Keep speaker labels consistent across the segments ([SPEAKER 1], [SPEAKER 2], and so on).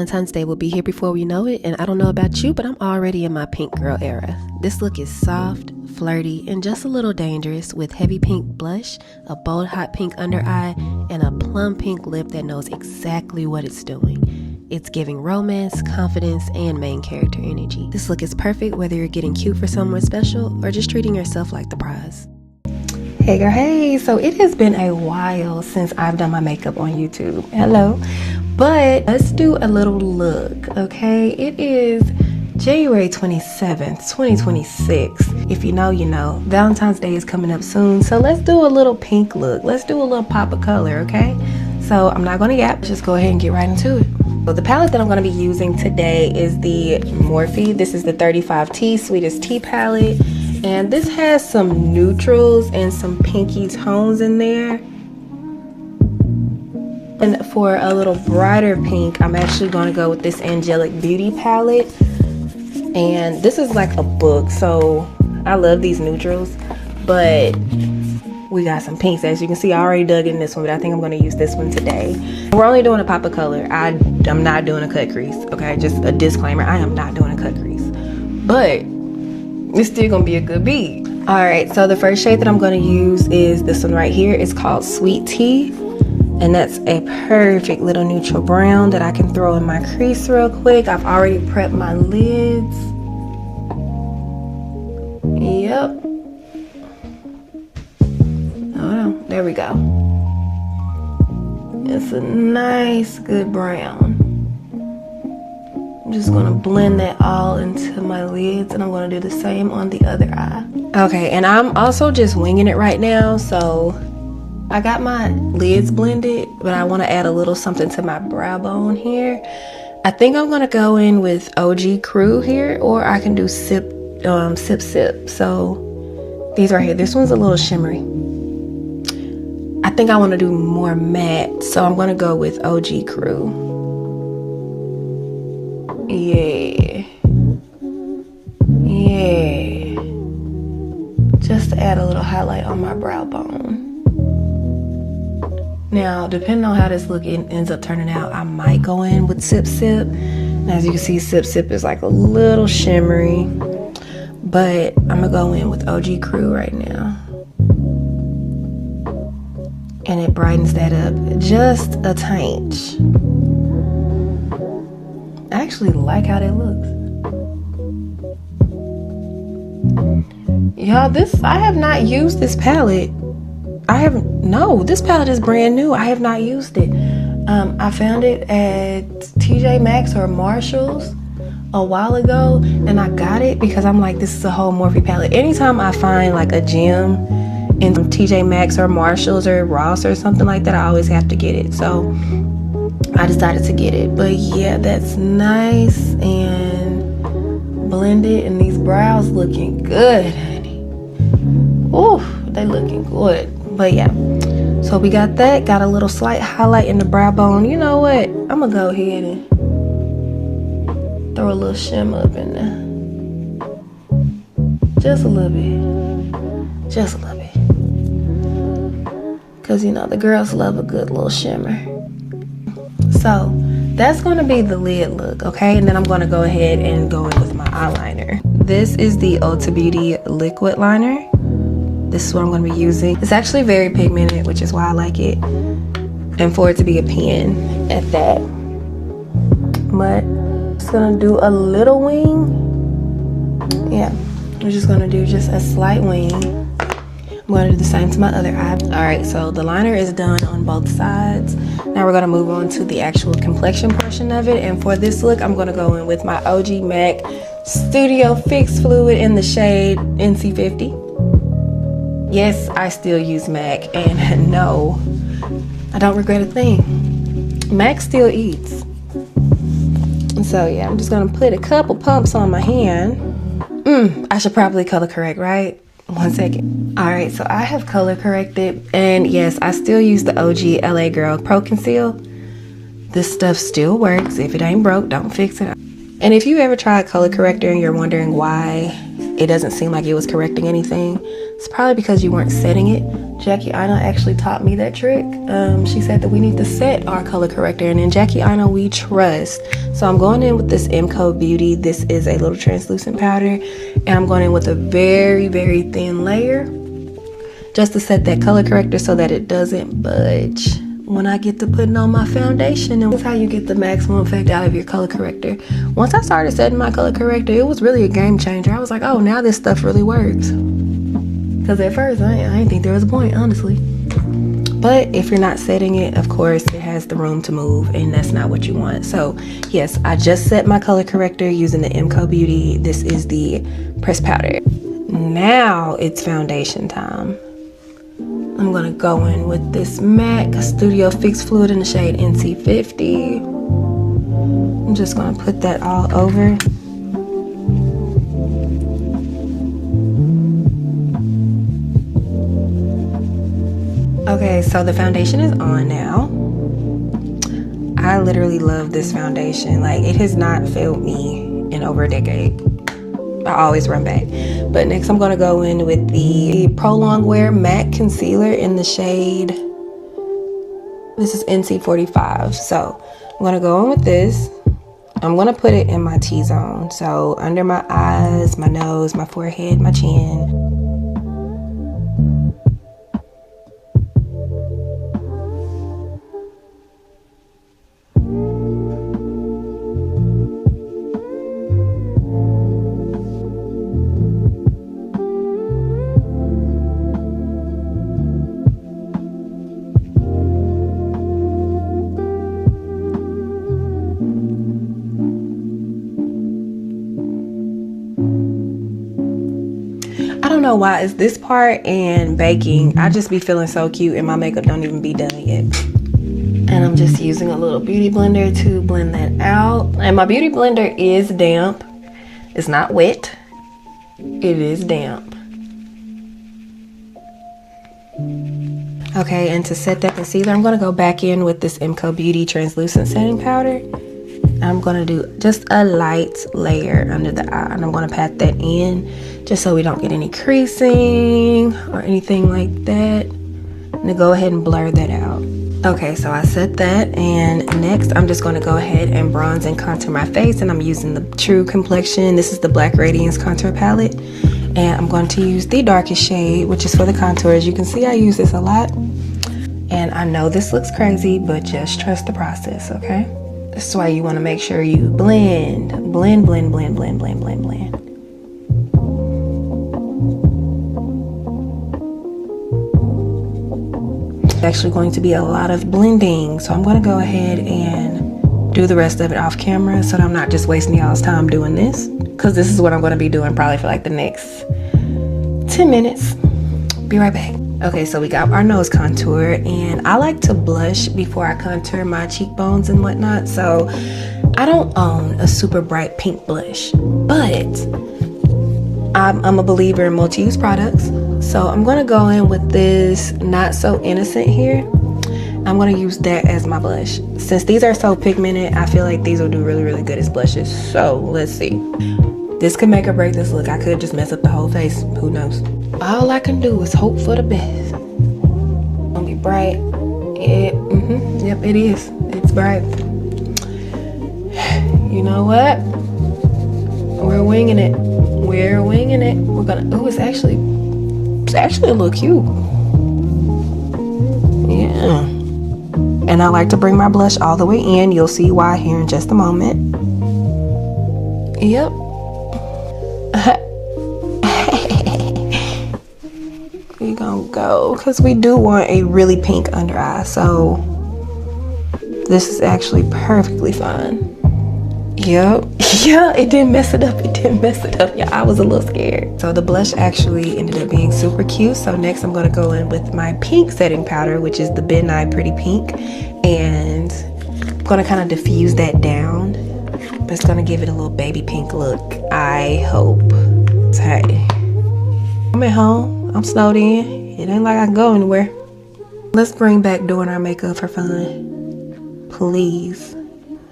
[SPEAKER 1] Valentine's Day will be here before we know it, and I don't know about you, but I'm already in my pink girl era. This look is soft, flirty, and just a little dangerous, with heavy pink blush, a bold hot pink under eye, and a plum pink lip that knows exactly what it's doing. It's giving romance, confidence, and main character energy. This look is perfect whether you're getting cute for someone special or just treating yourself like the prize. Hey girl, hey! So it has been a while since I've done my makeup on YouTube. Hello. But let's do a little look, okay? It is January 27th, 2026. If you know, you know. Valentine's Day is coming up soon, so let's do a little pink look. Let's do a little pop of color, okay? So I'm not gonna yap, just go ahead and get right into it. So the palette that I'm gonna be using today is the Morphe. This is the 35T Sweetest Tea palette. And this has some neutrals and some pinky tones in there. And for a little brighter pink, I'm actually going to go with this Angelic Beauty palette. And this is like a book, so I love these neutrals. But we got some pinks. As you can see, I already dug in this one, but I think I'm going to use this one today. We're only doing a pop of color. I'm not doing a cut crease, okay? Just a disclaimer, I am not doing a cut crease. But it's still gonna be a good beat. All right, so the first shade that I'm gonna use is this one right here. It's called Sweet Tea, and that's a perfect little neutral brown that I can throw in my crease real quick. I've already prepped my lids. Yep. Hold on, there we go. It's a nice, good brown. I'm just gonna blend that all into my lids, and I'm gonna do the same on the other eye. Okay, and I'm also just winging it right now, so I got my lids blended, but I wanna add a little something to my brow bone here. I think I'm gonna go in with OG Crew here, or I can do Sip. So these right here, this one's a little shimmery. I think I wanna do more matte, so I'm gonna go with OG Crew. Yeah, just to add a little highlight on my brow bone. Now, depending on how this look ends up turning out, I might go in with Sip. And as you can see, Sip is like a little shimmery, but I'm gonna go in with OG Crew right now. And it brightens that up just a taint. I actually like how that looks. Y'all, I have not used this palette. This palette is brand new. I have not used it. I found it at TJ Maxx or Marshall's a while ago, and I got it because I'm like, this is a whole Morphe palette. Anytime I find like a gem in TJ Maxx or Marshall's or Ross or something like that, I always have to get it. So I decided to get it. But yeah, that's nice and blended, and these brows looking good, honey. Ooh, they looking good. But yeah, so we got that. Got a little slight highlight in the brow bone. You know what? I'm gonna go ahead and throw a little shimmer up in there. Just a little bit. Just a little bit. Cause you know, the girls love a good little shimmer. So that's going to be the lid look, okay? And then I'm going to go ahead and go in with my eyeliner. This is the Ulta Beauty liquid liner. This is what I'm going to be using. It's actually very pigmented, which is why I like it. And for it to be a pen at that. But I'm just going to do a little wing. Yeah, I'm just going to do just a slight wing. I'm going to do the same to my other eye. Alright, so the liner is done on both sides. Now we're going to move on to the actual complexion portion of it. And for this look, I'm going to go in with my OG MAC Studio Fix Fluid in the shade NC50. Yes, I still use MAC, and no, I don't regret a thing. MAC still eats. And so yeah, I'm just going to put a couple pumps on my hand. I should probably color correct, right? 1 second. All right, so I have color corrected, and yes, I still use the OG LA Girl Pro Conceal. This stuff still works. If it ain't broke, don't fix it. And if you ever tried color corrector and you're wondering why it doesn't seem like it was correcting anything. It's probably because you weren't setting it. Jackie Ina actually taught me that trick. She said that we need to set our color corrector, and in Jackie Ina we trust. So I'm going in with this MCO Beauty. This is a little translucent powder, and I'm going in with a very, very thin layer just to set that color corrector so that it doesn't budge when I get to putting on my foundation. And that's how you get the maximum effect out of your color corrector. Once I started setting my color corrector, it was really a game changer. I was like, oh, now this stuff really works. Because at first, I didn't think there was a point, honestly. But if you're not setting it, of course, it has the room to move, and that's not what you want. So, yes, I just set my color corrector using the MCO Beauty. This is the pressed powder. Now it's foundation time. I'm going to go in with this MAC Studio Fix Fluid in the shade NC50. I'm just going to put that all over. Okay, so the foundation is on now. I literally love this foundation. Like, it has not failed me in over a decade. I always run back. But next I'm going to go in with the Prolong Wear Matte Concealer in the shade, this is NC45. So I'm going to go in with this. I'm going to put it in my T-zone. So under my eyes, my nose, my forehead, my chin. I don't know why it's this part and baking. I just be feeling so cute and my makeup don't even be done yet. And I'm just using a little beauty blender to blend that out. And my beauty blender is damp. It's not wet. It is damp. Okay, and to set that concealer, I'm going to go back in with this MCO Beauty translucent setting powder. I'm going to do just a light layer under the eye, and I'm going to pat that in just so we don't get any creasing or anything like that. And to go ahead and blur that out. Okay, so I set that, and next I'm just going to go ahead and bronze and contour my face, and I'm using the True Complexion. This is the Black Radiance contour palette, and I'm going to use the darkest shade, which is for the contour. As you can see, I use this a lot, and I know this looks crazy, but just trust the process, okay? This is why you want to make sure you blend. Actually going to be a lot of blending, so I'm going to go ahead and do the rest of it off camera so that I'm not just wasting y'all's time doing this, because this is what I'm going to be doing probably for like the next 10 minutes. Be right back. Okay, so we got our nose contour, and I like to blush before I contour my cheekbones and whatnot, so I don't own a super bright pink blush, but I'm a believer in multi-use products. So I'm going to go in with this Not So Innocent here. I'm going to use that as my blush. Since these are so pigmented, I feel like these will do really, really good as blushes. So let's see. This could make or break this look. I could just mess up the whole face. Who knows? All I can do is hope for the best. Gonna be bright. Yep, it is. It's bright. You know what? We're winging it. We're winging it. We're gonna. Oh, it's actually a little cute. Yeah. And I like to bring my blush all the way in. You'll see why here in just a moment. Yep. We gonna go because we do want a really pink under eye, so this is actually perfectly fine. Yep. Yeah, it didn't mess it up. Yeah, I was a little scared. So the blush actually ended up being super cute. So next I'm going to go in with my pink setting powder, which is the Ben Nye Pretty Pink, and I'm going to kind of diffuse that down, but it's going to give it a little baby pink look, I hope. Hey, I'm at home. I'm snowed in. It ain't like I can go anywhere. Let's bring back doing our makeup for fun, please.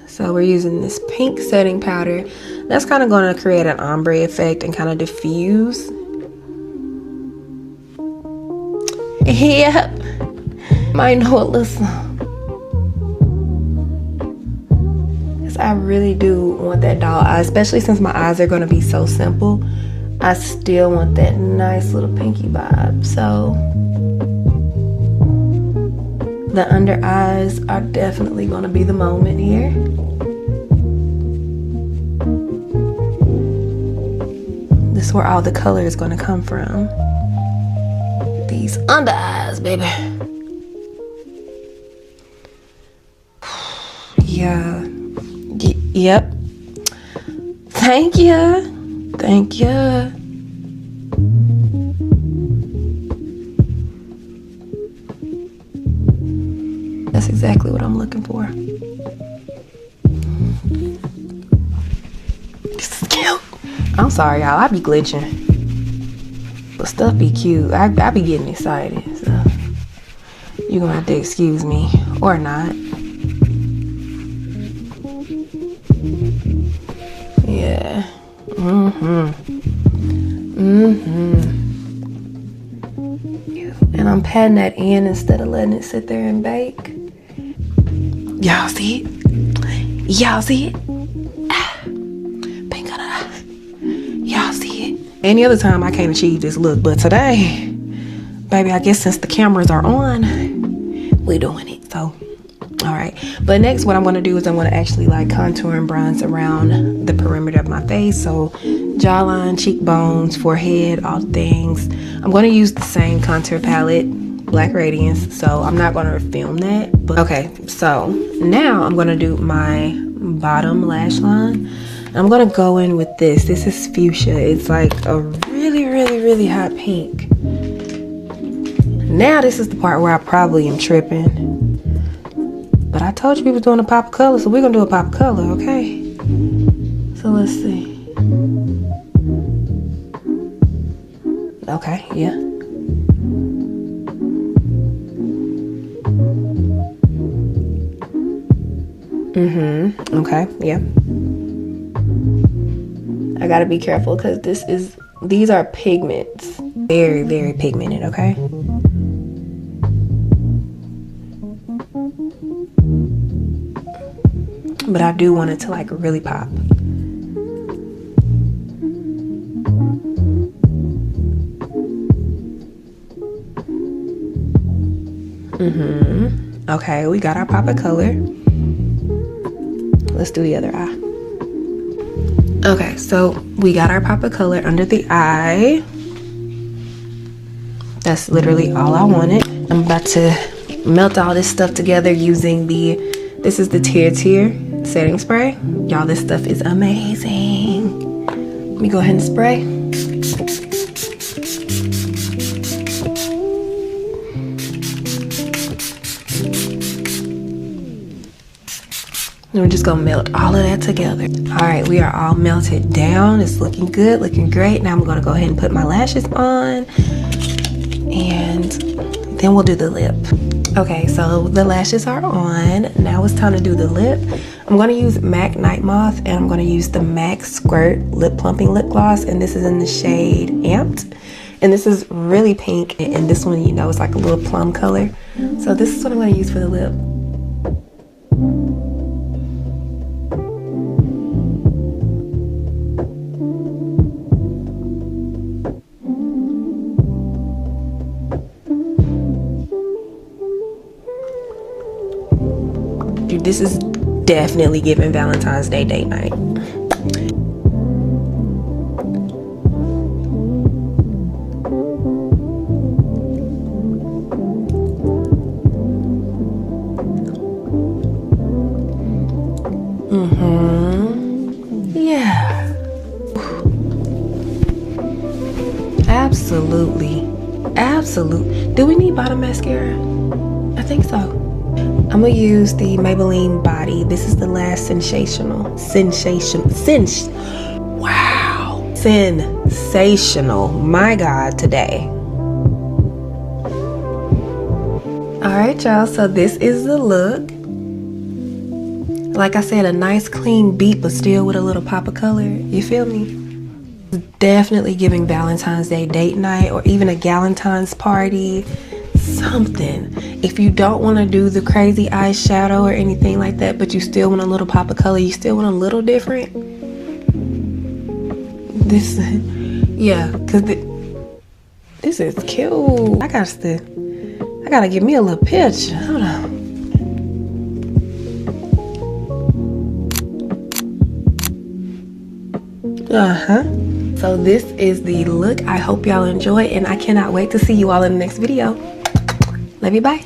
[SPEAKER 1] So So we're using this pink setting powder. That's kind of going to create an ombre effect and kind of diffuse. Yep. Might know a little something. Because I really do want that doll eye, especially since my eyes are going to be so simple. I still want that nice little pinky vibe. So the under eyes are definitely going to be the moment here. This is where all the color is going to come from. These under eyes, baby. Yeah. Yep. Thank you. Thank you. That's exactly what I'm looking for. This is cute. I'm sorry, y'all. I be glitching. But stuff be cute. I be getting excited. So you're gonna have to excuse me. Or not. Yeah. And I'm patting that in instead of letting it sit there and bake. Y'all see it? Y'all see it? Pink on the eye. Y'all see it? Any other time I can't achieve this look, but today, baby, I guess since the cameras are on, we doing it. So, all right. But next, what I'm going to do is I'm going to actually like contour and bronze around the perimeter of my face. So jawline, cheekbones, forehead, all the things. I'm going to use the same contour palette, Black Radiance. So I'm not going to film that. But okay, so now I'm going to do my bottom lash line. I'm going to go in with this. This is fuchsia. It's like a really, really, really hot pink. Now this is the part where I probably am tripping. But I told you we was doing a pop of color, so we're gonna do a pop of color, okay? So let's see. Okay, yeah. Okay, yeah. I gotta be careful because these are pigments. Very, very pigmented, okay? But I do want it to like really pop. Okay, we got our pop of color. Let's do the other eye. Okay, so we got our pop of color under the eye. That's literally all I wanted. I'm about to melt all this stuff together using this is the Tear setting spray. Y'all, this stuff is amazing. Let me go ahead and spray. And we're just gonna melt all of that together. All right, we are all melted down. It's looking good, looking great. Now I'm gonna go ahead and put my lashes on and then we'll do the lip. Okay, so the lashes are on. Now it's time to do the lip. I'm gonna use MAC Night Moth and I'm gonna use the MAC Squirt Lip Plumping Lip Gloss, and this is in the shade Amped. And this is really pink, and this one, you know, is like a little plum color. So this is what I'm gonna use for the lip. Dude, this is definitely giving Valentine's Day date night. Yeah. Absolutely. Do we need bottom mascara? I think so. I'm gonna use the Maybelline Body. This is the last sensational, my God, today. All right, y'all, so this is the look. like I said, a nice clean beat, but still with a little pop of color. You feel me? Definitely giving Valentine's Day date night, or even a Galentine's party, something. If you don't want to do the crazy eyeshadow or anything like that, but you still want a little pop of color, you still want a little different, this, yeah, because this is cute. I gotta give me a little picture. Hold on. So this is the look. I hope y'all enjoy, and I cannot wait to see you all in the next video. Love you, bye.